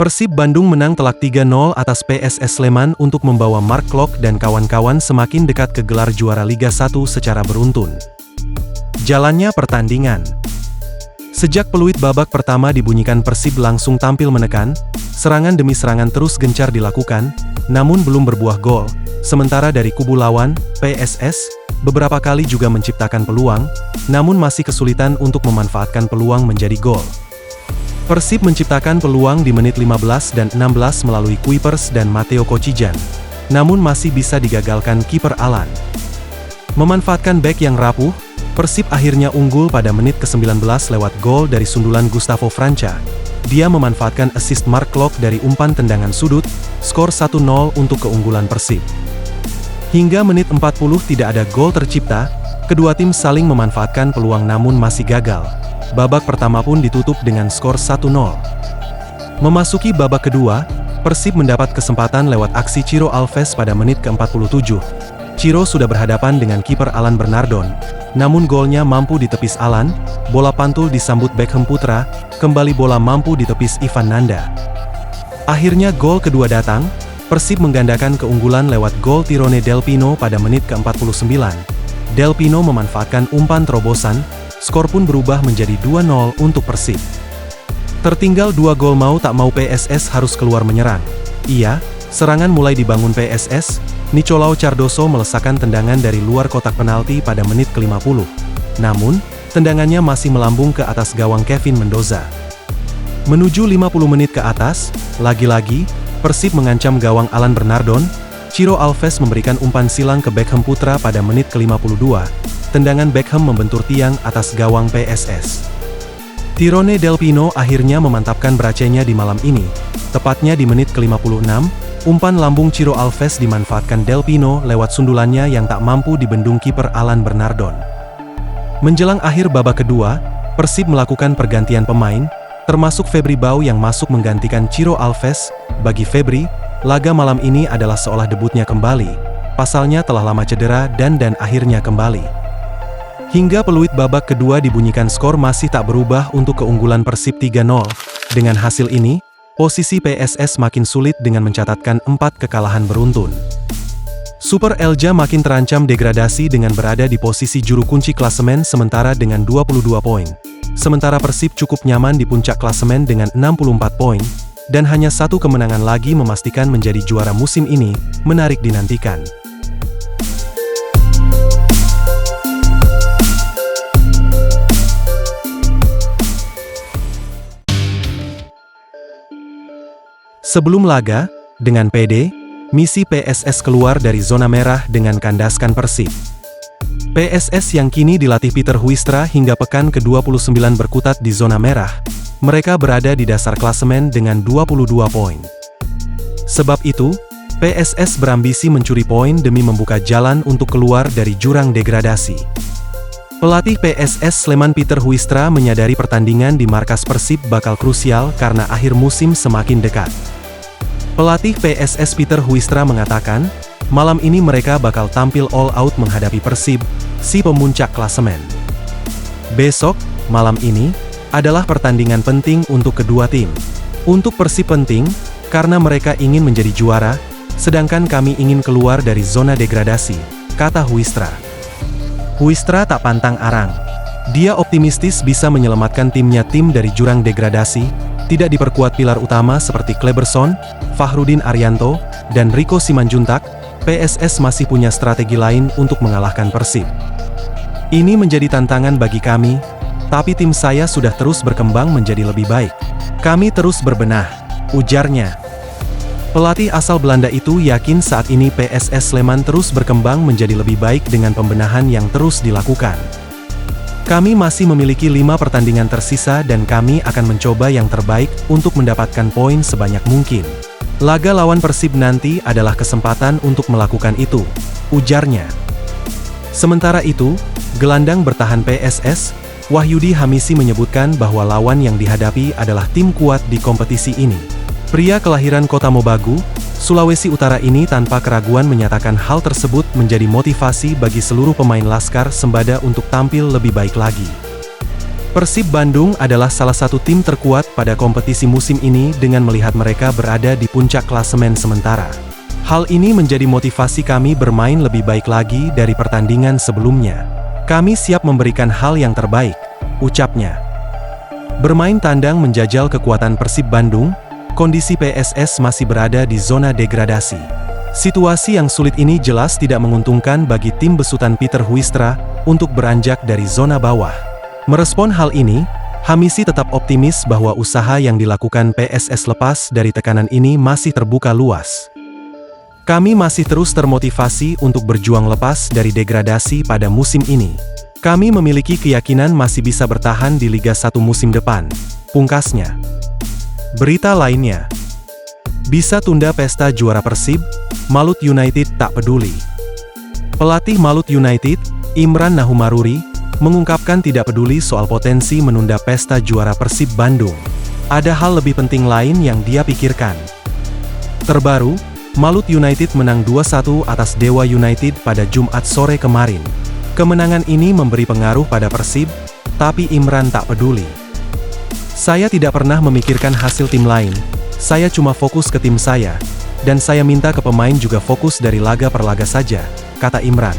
Persib Bandung menang telak 3-0 atas PSS Sleman untuk membawa Mark Klok dan kawan-kawan semakin dekat ke gelar juara Liga 1 secara beruntun. Jalannya pertandingan. Sejak peluit babak pertama dibunyikan, Persib langsung tampil menekan, serangan demi serangan terus gencar dilakukan, namun belum berbuah gol. Sementara dari kubu lawan, PSS, beberapa kali juga menciptakan peluang, namun masih kesulitan untuk memanfaatkan peluang menjadi gol. Persib menciptakan peluang di menit 15 dan 16 melalui Kuipers dan Matteo Kocijan, namun masih bisa digagalkan kiper Alan. Memanfaatkan bek yang rapuh, Persib akhirnya unggul pada menit ke-19 lewat gol dari sundulan Gustavo Franca. Dia memanfaatkan assist Mark Klok dari umpan tendangan sudut, skor 1-0 untuk keunggulan Persib. Hingga menit 40 tidak ada gol tercipta, kedua tim saling memanfaatkan peluang namun masih gagal. Babak pertama pun ditutup dengan skor 1-0. Memasuki babak kedua, Persib mendapat kesempatan lewat aksi Ciro Alves pada menit ke-47. Ciro sudah berhadapan dengan kiper Alan Bernardon, namun golnya mampu ditepis Alan, bola pantul disambut Beckham Putra, kembali bola mampu ditepis Ivan Nanda. Akhirnya gol kedua datang, Persib menggandakan keunggulan lewat gol Tirone Del Pino pada menit ke-49. Del Pino memanfaatkan umpan terobosan, skor pun berubah menjadi 2-0 untuk Persib. Tertinggal 2 gol mau tak mau PSS harus keluar menyerang. Iya, serangan mulai dibangun PSS, Nicolau Cardoso melesakkan tendangan dari luar kotak penalti pada menit ke-50. Namun, tendangannya masih melambung ke atas gawang Kevin Mendoza. Menuju 50 menit ke atas, lagi-lagi, Persib mengancam gawang Alan Bernardon, Ciro Alves memberikan umpan silang ke Beckham Putra pada menit ke-52. Tendangan Beckham membentur tiang atas gawang PSS. Tirone Del Pino akhirnya memantapkan bracenya di malam ini. Tepatnya di menit ke-56, umpan lambung Ciro Alves dimanfaatkan Del Pino lewat sundulannya yang tak mampu dibendung kiper Alan Bernardon. Menjelang akhir babak kedua, Persib melakukan pergantian pemain, termasuk Febri Bau yang masuk menggantikan Ciro Alves. Bagi Febri, laga malam ini adalah seolah debutnya kembali. Pasalnya telah lama cedera dan akhirnya kembali. Hingga peluit babak kedua dibunyikan, skor masih tak berubah untuk keunggulan Persib 3-0. Dengan hasil ini, posisi PSS makin sulit dengan mencatatkan 4 kekalahan beruntun. Super Elja makin terancam degradasi dengan berada di posisi juru kunci klasemen sementara dengan 22 poin. Sementara Persib cukup nyaman di puncak klasemen dengan 64 poin, dan hanya 1 kemenangan lagi memastikan menjadi juara musim ini, menarik dinantikan. Sebelum laga, dengan pede, misi PSS keluar dari zona merah dengan kandaskan Persib. PSS yang kini dilatih Peter Huistra hingga pekan ke-29 berkutat di zona merah. Mereka berada di dasar klasemen dengan 22 poin. Sebab itu, PSS berambisi mencuri poin demi membuka jalan untuk keluar dari jurang degradasi. Pelatih PSS Sleman Peter Huistra menyadari pertandingan di markas Persib bakal krusial karena akhir musim semakin dekat. Pelatih PSS Peter Huistra mengatakan, malam ini mereka bakal tampil all out menghadapi Persib, si pemuncak klasemen. Besok, malam ini, adalah pertandingan penting untuk kedua tim. Untuk Persib penting, karena mereka ingin menjadi juara, sedangkan kami ingin keluar dari zona degradasi, kata Huistra. Huistra tak pantang arang. Dia optimistis bisa menyelamatkan timnya dari jurang degradasi, tidak diperkuat pilar utama seperti Kleberson, Fahrudin Arianto, dan Rico Simanjuntak, PSS masih punya strategi lain untuk mengalahkan Persib. Ini menjadi tantangan bagi kami, tapi tim saya sudah terus berkembang menjadi lebih baik. Kami terus berbenah, ujarnya. Pelatih asal Belanda itu yakin saat ini PSS Sleman terus berkembang menjadi lebih baik dengan pembenahan yang terus dilakukan. Kami masih memiliki 5 pertandingan tersisa dan kami akan mencoba yang terbaik untuk mendapatkan poin sebanyak mungkin. Laga lawan Persib nanti adalah kesempatan untuk melakukan itu, ujarnya. Sementara itu, gelandang bertahan PSS, Wahyudi Hamisi menyebutkan bahwa lawan yang dihadapi adalah tim kuat di kompetisi ini. Pria kelahiran Kota Mobagu, Sulawesi Utara ini tanpa keraguan menyatakan hal tersebut menjadi motivasi bagi seluruh pemain Laskar Sembada untuk tampil lebih baik lagi. Persib Bandung adalah salah satu tim terkuat pada kompetisi musim ini dengan melihat mereka berada di puncak klasemen sementara. Hal ini menjadi motivasi kami bermain lebih baik lagi dari pertandingan sebelumnya. Kami siap memberikan hal yang terbaik, ucapnya. Bermain tandang menjajal kekuatan Persib Bandung, kondisi PSS masih berada di zona degradasi. Situasi yang sulit ini jelas tidak menguntungkan bagi tim besutan Peter Huistra untuk beranjak dari zona bawah. Merespon hal ini, Hamisi tetap optimis bahwa usaha yang dilakukan PSS lepas dari tekanan ini masih terbuka luas. Kami masih terus termotivasi untuk berjuang lepas dari degradasi pada musim ini. Kami memiliki keyakinan masih bisa bertahan di Liga 1 musim depan, pungkasnya. Berita lainnya, bisa tunda pesta juara Persib, Malut United tak peduli. Pelatih Malut United, Imran Nahumaruri, mengungkapkan tidak peduli soal potensi menunda pesta juara Persib Bandung. Ada hal lebih penting lain yang dia pikirkan. Terbaru, Malut United menang 2-1 atas Dewa United pada Jumat sore kemarin. Kemenangan ini memberi pengaruh pada Persib, tapi Imran tak peduli. Saya tidak pernah memikirkan hasil tim lain, saya cuma fokus ke tim saya, dan saya minta ke pemain juga fokus dari laga per laga saja, kata Imran.